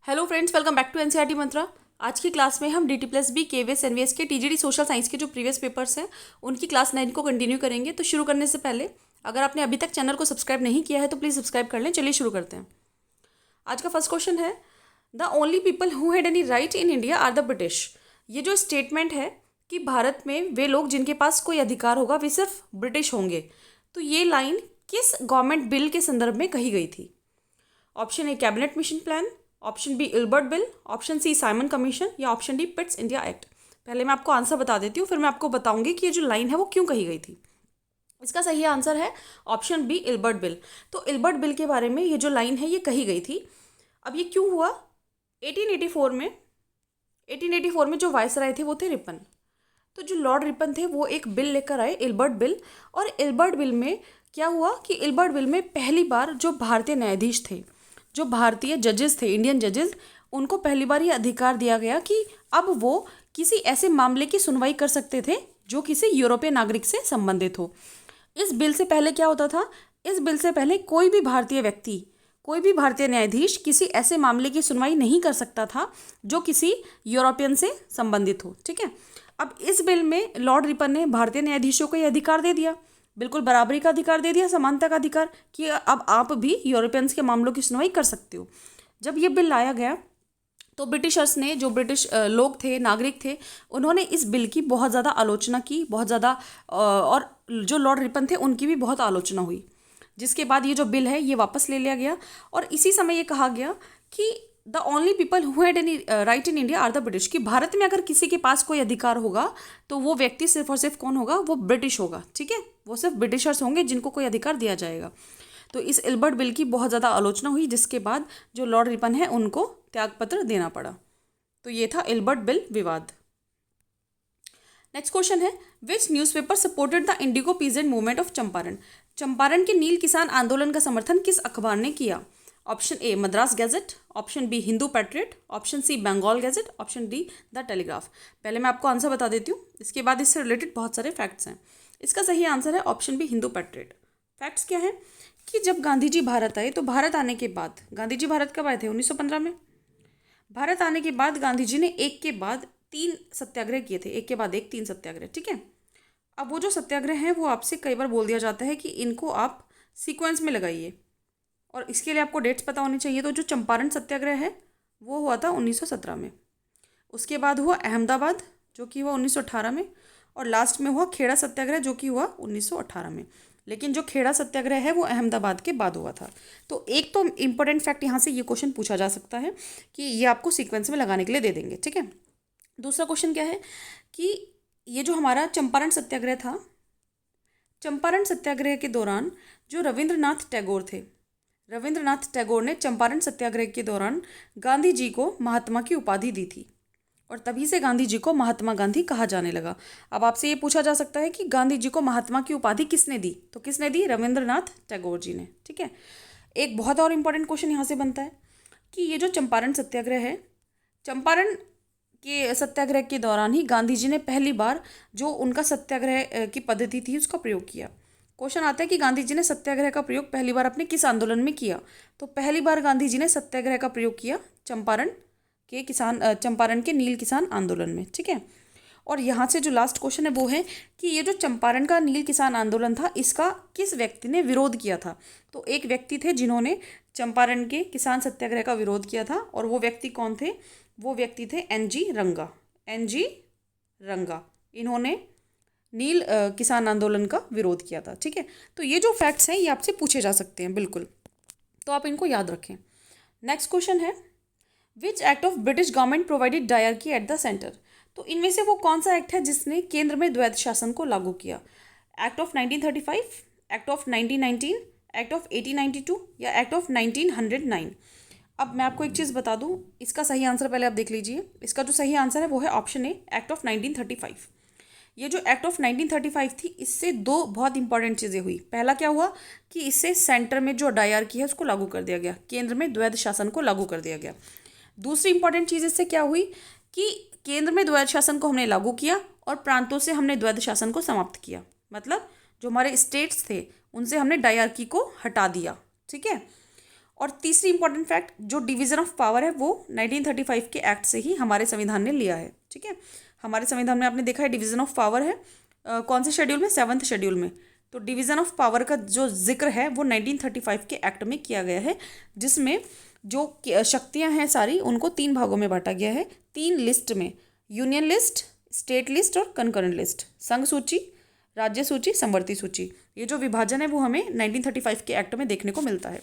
Hello friends, welcome back to NCERT Mantra. आज की class में हम DT+B केवीएस एनवीएस के टीजीडी सोशल साइंस के जो प्रीवियस पेपर्स हैं उनकी क्लास 9 को कंटिन्यू करेंगे। तो शुरू करने से पहले अगर आपने अभी तक चैनल को सब्सक्राइब नहीं किया है तो प्लीज़ सब्सक्राइब कर लें। चलिए शुरू करते हैं। आज का फर्स्ट क्वेश्चन है, the only people who had any right in India are the British. ये जो स्टेटमेंट है कि भारत में वे लोग जिनके पास कोई अधिकार होगा वे सिर्फ ब्रिटिश होंगे, तो ये लाइन किस गवर्नमेंट बिल के संदर्भ में कही गई थी? Option A Cabinet Mission Plan, option B Ilbert Bill, option C Simon Commission या option D Pitt's India Act. पहले मैं आपको आंसर बता देती हूँ, फिर मैं आपको बताऊंगी कि ये जो लाइन है वो क्यों कही गई थी। इसका सही आंसर है ऑप्शन बी इल्बर्ट बिल। तो इल्बर्ट बिल के बारे में ये जो लाइन है ये कही गई थी। अब ये क्यों हुआ? 1884 में जो वायसराय थे वो थे रिपन। तो जो लॉर्ड रिपन थे वो एक बिल लेकर आए, इल्बर्ट बिल। और इल्बर्ट बिल में क्या हुआ कि इल्बर्ट बिल में पहली बार जो भारतीय न्यायाधीश थे, जो भारतीय जजेस थे, इंडियन जजेस, उनको पहली बार ये अधिकार दिया गया कि अब वो किसी ऐसे मामले की सुनवाई कर सकते थे जो किसी यूरोपीय नागरिक से संबंधित हो। इस बिल से पहले क्या होता था? इस बिल से पहले कोई भी भारतीय व्यक्ति, कोई भी भारतीय न्यायाधीश किसी ऐसे मामले की सुनवाई नहीं कर सकता था जो किसी यूरोपियन से संबंधित हो। ठीक है। अब इस बिल में लॉर्ड रिपन ने भारतीय न्यायाधीशों को यह अधिकार दे दिया, बिल्कुल बराबरी का अधिकार दे दिया, समानता का अधिकार, कि अब आप भी यूरोपियंस के मामलों की सुनवाई कर सकते हो। जब ये बिल लाया गया तो ब्रिटिशर्स ने, जो ब्रिटिश लोग थे, नागरिक थे, उन्होंने इस बिल की बहुत ज़्यादा आलोचना की, बहुत ज़्यादा, और जो लॉर्ड रिपन थे उनकी भी बहुत आलोचना हुई। जिसके बाद ये जो बिल है ये वापस ले लिया गया और इसी समय ये कहा गया कि the only people who had any right in India are the British, कि भारत में अगर किसी के पास कोई अधिकार होगा तो वो व्यक्ति सिर्फ और सिर्फ कौन होगा? वो ब्रिटिश होगा। ठीक है, वो सिर्फ ब्रिटिशर्स होंगे जिनको कोई अधिकार दिया जाएगा। तो इस इल्बर्ट बिल की बहुत ज़्यादा आलोचना हुई, जिसके बाद जो लॉर्ड रिपन है उनको त्यागपत्र देना पड़ा। तो ये था इल्बर्ट बिल विवाद। नेक्स्ट क्वेश्चन है, which newspaper supported the indigo peasant movement of Champaran. Champaran के नील किसान आंदोलन का समर्थन किस अखबार ने किया? Option A Madras gazette, option B Hindu patriot, option C Bengal gazette, option D the telegraph. पहले मैं आपको आंसर बता देती हूँ, इसके बाद इससे रिलेटेड बहुत सारे फैक्ट्स हैं। इसका सही आंसर है option B Hindu patriot. Facts क्या है कि जब गांधी जी भारत आए तो भारत आने के बाद, गांधी जी भारत कब आए थे? 1915 में। भारत आने के बाद गांधी जी ने एक के बाद 3 सत्याग्रह किए थे, एक के बाद एक 3 सत्याग्रह। ठीक है। अब वो जो सत्याग्रह हैं वो आपसे कई बार बोल दिया जाता है कि इनको आप सीक्वेंस में लगाइए, और इसके लिए आपको डेट्स पता होनी चाहिए। तो जो चंपारण सत्याग्रह है वो हुआ था 1917 में, उसके बाद हुआ अहमदाबाद जो कि हुआ 1918 में, और लास्ट में हुआ खेड़ा सत्याग्रह जो कि हुआ 1918 में। लेकिन जो खेड़ा सत्याग्रह है वो अहमदाबाद के बाद हुआ था। तो एक तो इम्पोर्टेंट फैक्ट यहाँ से ये क्वेश्चन पूछा जा सकता है कि ये आपको सीक्वेंस में लगाने के लिए दे देंगे। ठीक है। दूसरा क्वेश्चन क्या है कि ये जो हमारा चंपारण सत्याग्रह था, चंपारण सत्याग्रह के दौरान जो रविंद्रनाथ टैगोर थे, रविंद्रनाथ टैगोर ने चंपारण सत्याग्रह के दौरान गांधी जी को महात्मा की उपाधि दी थी, और तभी से गांधी जी को महात्मा गांधी कहा जाने लगा। अब आपसे ये पूछा जा सकता है कि गांधी जी को महात्मा की उपाधि किसने दी? तो किसने दी? रविंद्रनाथ टैगोर जी ने। ठीक है। एक बहुत और इम्पोर्टेंट क्वेश्चन यहाँ से बनता है कि ये जो चंपारण सत्याग्रह है, चंपारण के सत्याग्रह के दौरान ही गांधी जी ने पहली बार जो उनका सत्याग्रह की पद्धति थी उसका प्रयोग किया। क्वेश्चन आता है कि गांधी जी ने सत्याग्रह का प्रयोग पहली बार अपने किस आंदोलन में किया? तो पहली बार गांधी जी ने सत्याग्रह का प्रयोग किया चंपारण के नील किसान आंदोलन में। ठीक है। और यहाँ से जो लास्ट क्वेश्चन है वो है कि ये जो चंपारण का नील किसान आंदोलन था इसका किस व्यक्ति ने विरोध किया था? तो एक व्यक्ति थे जिन्होंने चंपारण के किसान सत्याग्रह का विरोध किया था, और वो व्यक्ति कौन थे? वो व्यक्ति थे एनजी रंगा। एनजी रंगा, इन्होंने नील किसान आंदोलन का विरोध किया था। ठीक है। तो ये जो फैक्ट्स हैं ये आपसे पूछे जा सकते हैं, बिल्कुल, तो आप इनको याद रखें। नेक्स्ट क्वेश्चन है, which act of British government provided dyarchy at the centre. तो इनमें से वो कौन सा एक्ट है जिसने केंद्र में द्वैध शासन को लागू किया? Act of 1935, act of 1919, act of 1892 या एक्ट ऑफ 1909? अब मैं आपको एक चीज़ बता दूं, इसका सही आंसर पहले आप देख लीजिए। इसका जो सही आंसर है वो है ऑप्शन ए, एक्ट ऑफ 1935। ये जो एक्ट ऑफ 1935 थी, इससे 2 बहुत इंपॉर्टेंट चीज़ें हुई। पहला क्या हुआ कि इससे सेंटर में जो डायरकी है उसको लागू कर दिया गया, केंद्र में द्वैध शासन को लागू कर दिया गया। दूसरी इंपॉर्टेंट चीज़ इससे क्या हुई कि केंद्र में द्वैध शासन को हमने लागू किया और प्रांतों से हमने द्वैध शासन को समाप्त किया। मतलब जो हमारे स्टेट्स थे उनसे हमने डायरकी को हटा दिया। ठीक है। और तीसरी इंपॉर्टेंट फैक्ट, जो डिवीज़न ऑफ पावर है वो 1935 के एक्ट से ही हमारे संविधान ने लिया है। ठीक है, हमारे संविधान में आपने देखा है डिवीज़न ऑफ पावर है कौन से शेड्यूल में, 7th शेड्यूल में। तो डिवीज़न ऑफ पावर का जो जिक्र है वो 1935 के एक्ट में किया गया है, जिसमें जो शक्तियां हैं सारी उनको 3 भागों में बांटा गया है, 3 लिस्ट में, यूनियन लिस्ट, स्टेट लिस्ट और कंकरेंट लिस्ट, संघ सूची, राज्य सूची, समवर्ती सूची। ये जो विभाजन है वो हमें 1935 के एक्ट में देखने को मिलता है।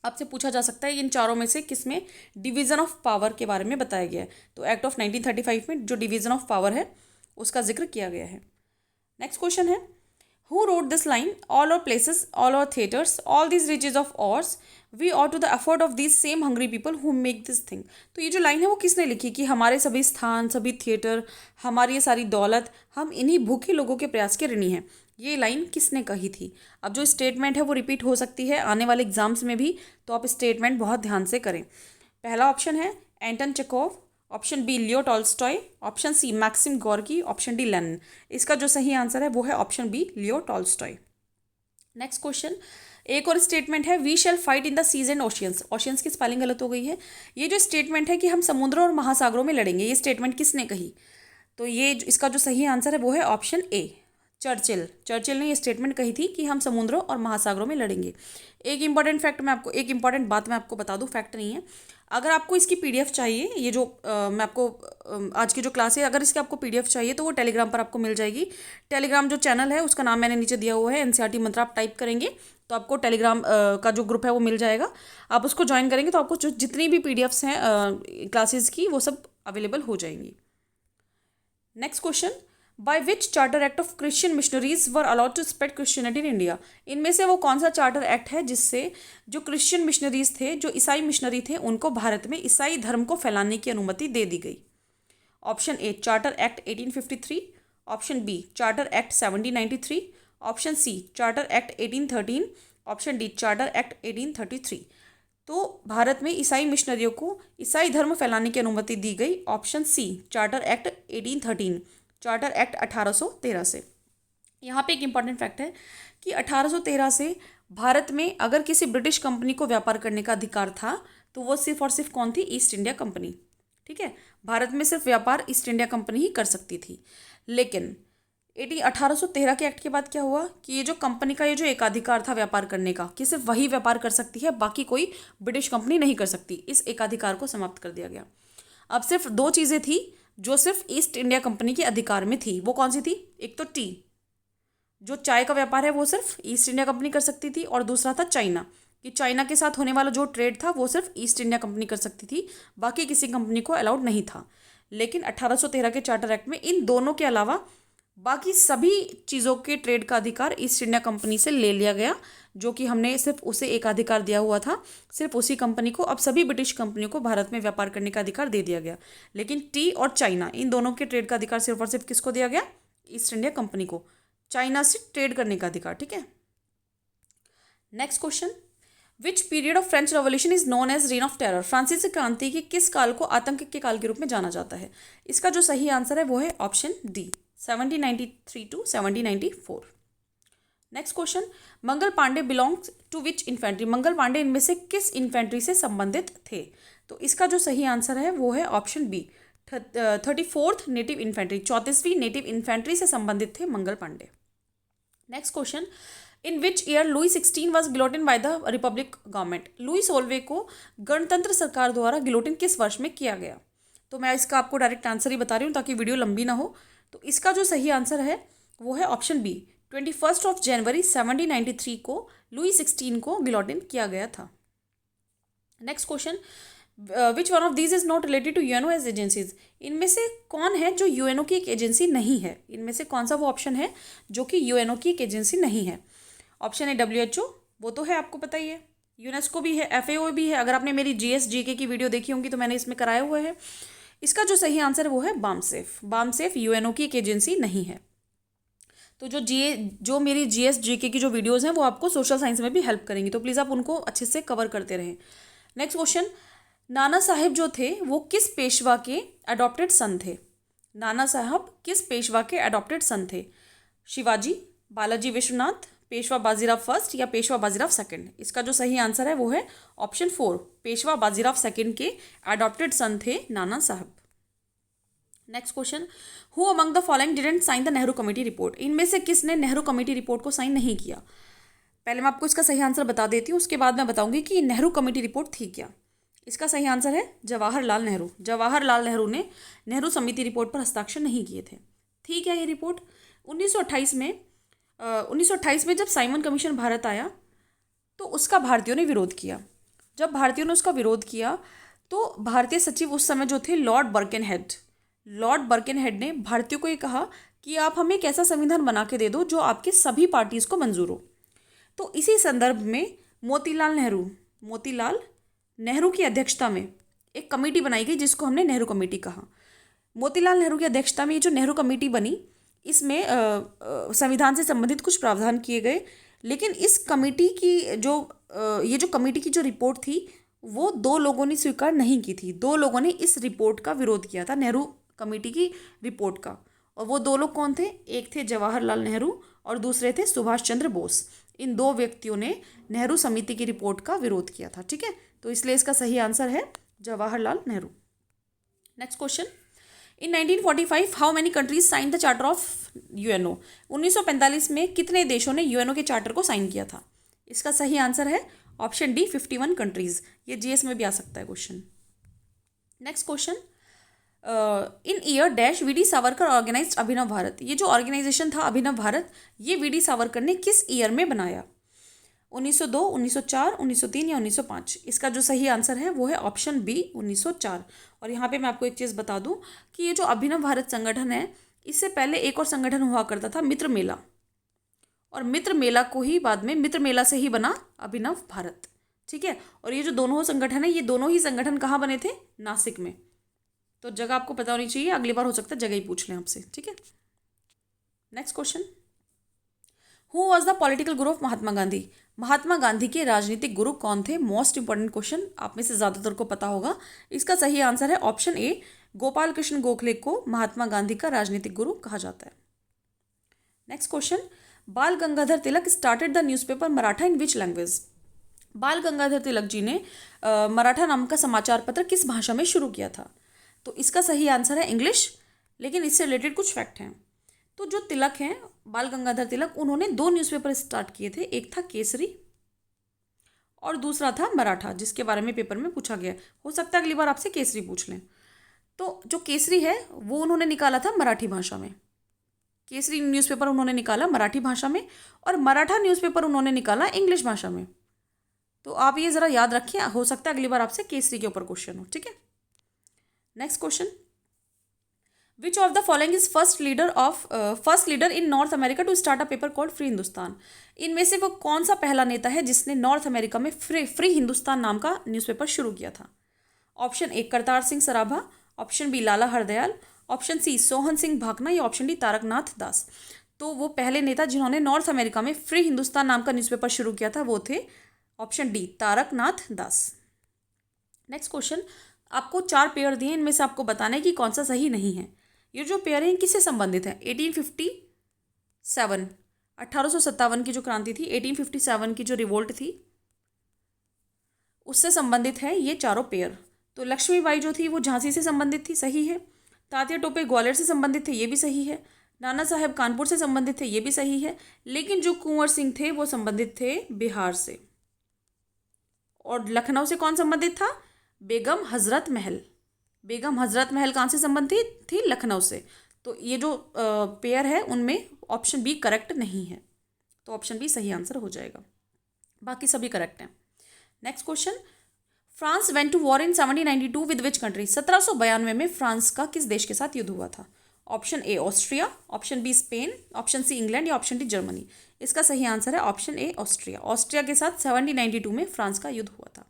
आपसे पूछा जा सकता है इन चारों में से किसमें डिवीज़न ऑफ पावर के बारे में बताया गया है। तो एक्ट ऑफ 1935 में जो डिवीज़न ऑफ पावर है उसका जिक्र किया गया है। नेक्स्ट क्वेश्चन है, who wrote this line, all our places, all our theatres, all these riches of ours, we ought to the effort of these same hungry people who make this thing. तो ये जो line है वो किसने लिखी कि हमारे सभी स्थान, सभी थिएटर, हमारी ये सारी दौलत, हम इन्हीं भूखे लोगों के प्रयास के ऋणी हैं। ये लाइन किसने कही थी? अब जो स्टेटमेंट है वो रिपीट हो सकती है आने वाले एग्जाम्स में भी, तो आप स्टेटमेंट बहुत ध्यान से करें। पहला ऑप्शन है Anton Chekhov, option B Leo Tolstoy, option C Maxim Gorky, option D Lenin. इसका जो सही आंसर है वो है option B Leo Tolstoy. Next question, एक और स्टेटमेंट है we shall fight in the seas and oceans. Oceans की स्पेलिंग गलत हो गई है। ये जो स्टेटमेंट है कि हम समुद्रों और महासागरों में लड़ेंगे, ये स्टेटमेंट किसने कही? तो ये इसका जो सही आंसर है वो है ऑप्शन ए, चर्चिल ने ये स्टेटमेंट कही थी कि हम समुद्रों और महासागरों में लड़ेंगे। एक इंपॉर्टेंट बात मैं आपको बता दूं, फैक्ट नहीं है। अगर आपको इसकी पीडीएफ चाहिए, ये जो मैं आपको आज की जो क्लास है, अगर इसकी आपको पीडीएफ चाहिए तो वो टेलीग्राम पर आपको मिल जाएगी। टेलीग्राम जो चैनल है उसका नाम मैंने नीचे दिया हुआ है, एनसीईआरटी मंत्रा। आप टाइप करेंगे तो आपको टेलीग्राम का जो ग्रुप है वो मिल जाएगा। आप उसको ज्वाइन करेंगे तो आपको जितनी भी पीडीएफ्स हैं क्लासेस की वो सब अवेलेबल हो जाएंगी। Next question, by which charter act of Christian missionaries were allowed to spread Christianity in India. इनमें से वो कौन सा चार्टर एक्ट है जिससे जो क्रिश्चियन मिशनरीज थे, जो ईसाई मिशनरी थे, उनको भारत में ईसाई धर्म को फैलाने की अनुमति दे दी गई? Option A charter act 1853, option B charter act 1793, option C charter act 1813, option D charter act 1833। तो भारत में ईसाई मिशनरियों को ईसाई धर्म फैलाने की अनुमति दी गई, option C charter act 1813, charter act 1813 से। यहाँ पे एक इंपॉर्टेंट फैक्ट है कि 1813 से भारत में अगर किसी ब्रिटिश कंपनी को व्यापार करने का अधिकार था तो वो सिर्फ और सिर्फ कौन थी? East India company. ठीक है, भारत में सिर्फ व्यापार ईस्ट इंडिया कंपनी ही कर सकती थी। लेकिन 1813 के एक्ट के बाद क्या हुआ कि ये जो कंपनी का ये जो एकाधिकार था व्यापार करने का, कि सिर्फ वही व्यापार कर सकती है, बाकी कोई ब्रिटिश कंपनी नहीं कर सकती, इस एकाधिकार को समाप्त कर दिया गया। अब सिर्फ 2 चीज़ें थी जो सिर्फ ईस्ट इंडिया कंपनी के अधिकार में थी। वो कौन सी थी? एक तो टी, जो चाय का व्यापार है वो सिर्फ ईस्ट इंडिया कंपनी कर सकती थी, और दूसरा था चाइना, कि चाइना के साथ होने वाला जो ट्रेड था वो सिर्फ ईस्ट इंडिया कंपनी कर सकती थी, बाकी किसी कंपनी को अलाउड नहीं था। लेकिन 1813 के चार्टर एक्ट में इन दोनों के अलावा बाकी सभी चीज़ों के ट्रेड का अधिकार ईस्ट इंडिया कंपनी से ले लिया गया, जो कि हमने सिर्फ उसे एक अधिकार दिया हुआ था, सिर्फ उसी कंपनी को। अब सभी ब्रिटिश कंपनियों को भारत में व्यापार करने का अधिकार दे दिया गया, लेकिन टी और चाइना, इन दोनों के ट्रेड का अधिकार सिर्फ और सिर्फ किसको दिया गया? ईस्ट इंडिया कंपनी को, चाइना से ट्रेड करने का अधिकार। ठीक है, next question, which period of French revolution is known as reign of terror. फ्रांसीसी क्रांति के किस काल को आतंक के काल के रूप में जाना जाता है? इसका जो सही आंसर है वो है option D, 1793 to 1794। Next question, Mangal Pandey belongs to which infantry. Mangal Pandey इनमें से किस इन्फेंट्री से संबंधित थे? तो इसका जो सही आंसर है वो है option B, 34th native infantry, 34वीं नेटिव इन्फेंट्री से संबंधित थे Mangal Pandey. Next question, in which year Louis 16 was guillotine by the republic government. Louis 16वें को गणतंत्र सरकार द्वारा गिलोटिन किस वर्ष में किया गया? तो मैं इसका आपको डायरेक्ट आंसर ही बता रही हूँ ताकि वीडियो लंबी ना हो। तो इसका जो सही आंसर है वो है ऑप्शन बी, 21 जनवरी 1793 को लुई 16 को गिलोटिन किया गया था। Next question, which one of these is not related to UNO as agencies. इनमें से कौन है जो यूएनओ की एक एजेंसी नहीं है? इनमें से कौन सा वो ऑप्शन है जो कि यूएनओ की एक एजेंसी नहीं है? ऑप्शन ए WHO, वो तो है, आपको पता ही है। यूनेस्को भी है, FAO भी है। अगर आपने मेरी GS/GK की वीडियो देखी होंगी तो मैंने इसमें कराया हुआ है। इसका जो सही आंसर है वो है बामसेफ। बामसेफ यूएनओ की एक एजेंसी नहीं है। तो जो मेरी GS/GK की जो वीडियोज़ हैं वो आपको सोशल साइंस में भी हेल्प करेंगी, तो प्लीज़ आप उनको अच्छे से कवर करते रहें। नेक्स्ट क्वेश्चन, नाना साहेब जो थे वो किस पेशवा के अडॉप्टेड सन थे? नाना साहब किस पेशवा के अडॉप्टेड सन थे? शिवाजी, बालाजी विश्वनाथ, पेशवा बाजीराव फर्स्ट या पेशवा बाजीराव सेकंड? इसका जो सही आंसर है वो है ऑप्शन 4, पेशवा बाजीराव सेकंड के एडॉप्टेड सन थे Nana Sahab. Next question, who among the following didn't sign the Nehru committee report? इनमें से किसने नेहरू कमेटी रिपोर्ट को साइन नहीं किया? पहले मैं आपको इसका सही आंसर बता देती हूँ, उसके बाद मैं बताऊंगी कि नेहरू कमेटी रिपोर्ट थी क्या। इसका सही आंसर है जवाहरलाल नेहरू। जवाहरलाल नेहरू ने नेहरू समिति रिपोर्ट पर हस्ताक्षर नहीं किए थे। ठीक है, ये रिपोर्ट 1928 में जब साइमन कमीशन भारत आया तो उसका भारतीयों ने विरोध किया। जब भारतीयों ने उसका विरोध किया तो भारतीय सचिव उस समय जो थे लॉर्ड बर्किनहेड ने भारतीयों को ये कहा कि आप हमें एक ऐसा संविधान बना के दे दो जो आपके सभी पार्टीज को मंजूर हो। तो इसी संदर्भ में मोतीलाल नेहरू की अध्यक्षता में एक कमेटी बनाई गई जिसको हमने नेहरू कमेटी कहा। मोतीलाल नेहरू की अध्यक्षता में ये जो नेहरू कमेटी बनी, इसमें संविधान से संबंधित कुछ प्रावधान किए गए, लेकिन इस कमेटी की ये जो कमेटी की जो रिपोर्ट थी वो 2 लोगों ने स्वीकार नहीं की थी। 2 लोगों ने इस रिपोर्ट का विरोध किया था, नेहरू कमेटी की रिपोर्ट का। और वो 2 लोग कौन थे? एक थे जवाहरलाल नेहरू और दूसरे थे सुभाष चंद्र बोस। इन 2 व्यक्तियों ने नेहरू समिति की रिपोर्ट का विरोध किया था। ठीक है, तो इसलिए इसका सही आंसर है Jawaharlal Nehru. Next question, in 1945 how many countries sign the charter of UNO? 1945 में कितने देशों ने यूएनओ के चार्टर को साइन किया था? इसका सही आंसर है ऑप्शन डी 51 कंट्रीज। ये जीएस में भी आ सकता है question. Next question, in year dash V D Savarkar organised Abhinav Bharat? ये जो ऑर्गेनाइजेशन था अभिनव भारत, ये वी डी सावरकर ने किस ईयर में बनाया? 1902, 1904, 1903 या 1905? इसका जो सही आंसर है वो है ऑप्शन बी 1904। और यहाँ पे मैं आपको एक चीज़ बता दूँ कि ये जो अभिनव भारत संगठन है, इससे पहले एक और संगठन हुआ करता था मित्र मेला, और मित्र मेला को ही बाद में मित्र मेला से ही बना अभिनव भारत। ठीक है, और ये जो दोनों संगठन है, ये दोनों ही संगठन कहाँ बने थे? नासिक में। तो जगह आपको पता होनी चाहिए, अगली बार हो सकता है जगह ही पूछ लें आपसे। ठीक है, next question, who was the political Guru of Mahatma Gandhi? Mahatma Gandhi के राजनीतिक गुरु कौन थे? मोस्ट इंपॉर्टेंट क्वेश्चन, आप में से ज़्यादातर को पता होगा। इसका सही आंसर है ऑप्शन ए, गोपाल कृष्ण गोखले को महात्मा गांधी का राजनीतिक गुरु कहा जाता है। Next question, Bal Gangadhar Tilak started the newspaper Maratha in which language? Bal Gangadhar Tilak ji ने मराठा नाम का समाचार पत्र किस भाषा में शुरू किया था? तो इसका सही आंसर है इंग्लिश, लेकिन इससे रिलेटेड कुछ फैक्ट हैं। तो जो तिलक हैं, बाल गंगाधर तिलक, उन्होंने 2 न्यूज़पेपर स्टार्ट किए थे। एक था केसरी और दूसरा था मराठा, जिसके बारे में पेपर में पूछा गया। हो सकता है अगली बार आपसे केसरी पूछ लें। तो जो केसरी है वो उन्होंने निकाला था मराठी भाषा में। केसरी न्यूज़पेपर उन्होंने निकाला मराठी भाषा में, और मराठा न्यूज़पेपर उन्होंने निकाला इंग्लिश भाषा में। तो आप ये ज़रा याद रखिए, हो सकता है अगली बार आपसे केसरी के ऊपर क्वेश्चन हो। ठीक है, next question, which of the following is first leader in North America to start a paper called free Hindustan? इनमें से वो कौन सा पहला नेता है जिसने नॉर्थ अमेरिका में फ्री हिंदुस्तान नाम का न्यूज़पेपर शुरू किया था? Option A Kartar Singh Sarabha, option B Lala Hardayal, option C Sohan Singh Bhakna या ऑप्शन डी तारकनाथ दास? तो वो पहले नेता जिन्होंने नॉर्थ अमेरिका में फ्री हिंदुस्तान नाम का न्यूज़पेपर शुरू किया था वो थे ऑप्शन डी तारकनाथ दास। नेक्स्ट क्वेश्चन, आपको 4 पेयर दिए, इनमें से आपको बताना है कि कौन सा सही नहीं है। ये जो पेयर है किससे संबंधित है? 1857 की जो क्रांति थी, 1857 की जो रिवोल्ट थी, उससे संबंधित है ये चारों पेयर। तो लक्ष्मीबाई जो थी वो झांसी से संबंधित थी, सही है। तात्या टोपे ग्वालियर से संबंधित थे, ये भी सही है। नाना साहेब कानपुर से संबंधित थे, ये भी सही है। लेकिन जो कुंवर सिंह थे वो संबंधित थे बिहार से। और लखनऊ से कौन संबंधित था? बेगम हजरत महल। बेगम हजरत महल कहाँ से संबंधित थी? लखनऊ से। तो ये जो पेयर है उनमें ऑप्शन बी करेक्ट नहीं है, तो ऑप्शन बी सही आंसर हो जाएगा, बाकी सभी करेक्ट हैं। Next question, France went to war in 1792 with which country? 1792 में फ्रांस का किस देश के साथ युद्ध हुआ था? Option A Austria, option B Spain, option C England या ऑप्शन डी जर्मनी? इसका सही आंसर है ऑप्शन ए ऑस्ट्रिया। ऑस्ट्रिया के साथ 1792 में फ्रांस का युद्ध हुआ था।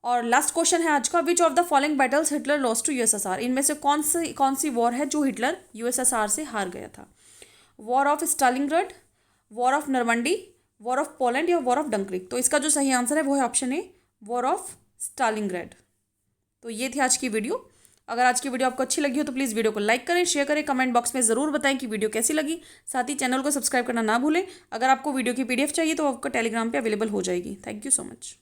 और लास्ट क्वेश्चन है आज का, which of the following battles Hitler lost to USSR? इनमें से कौन सी वॉर है जो हिटलर यूएसएसआर से हार गया था? War of Stalingrad, war of Normandy, war of Poland या वॉर ऑफ डंक्रिक? तो इसका जो सही आंसर है वो है option a war of Stalingrad. तो ये थी आज की वीडियो। अगर आज की वीडियो आपको अच्छी लगी हो तो प्लीज़ वीडियो को लाइक करें, शेयर करें, कमेंट बॉक्स में ज़रूर बताएं कि वीडियो कैसी लगी। साथ ही चैनल को सब्सक्राइब करना ना भूलें। अगर आपको वीडियो की PDF चाहिए तो आपको टेलीग्राम पे अवेलेबल हो जाएगी। Thank you so much.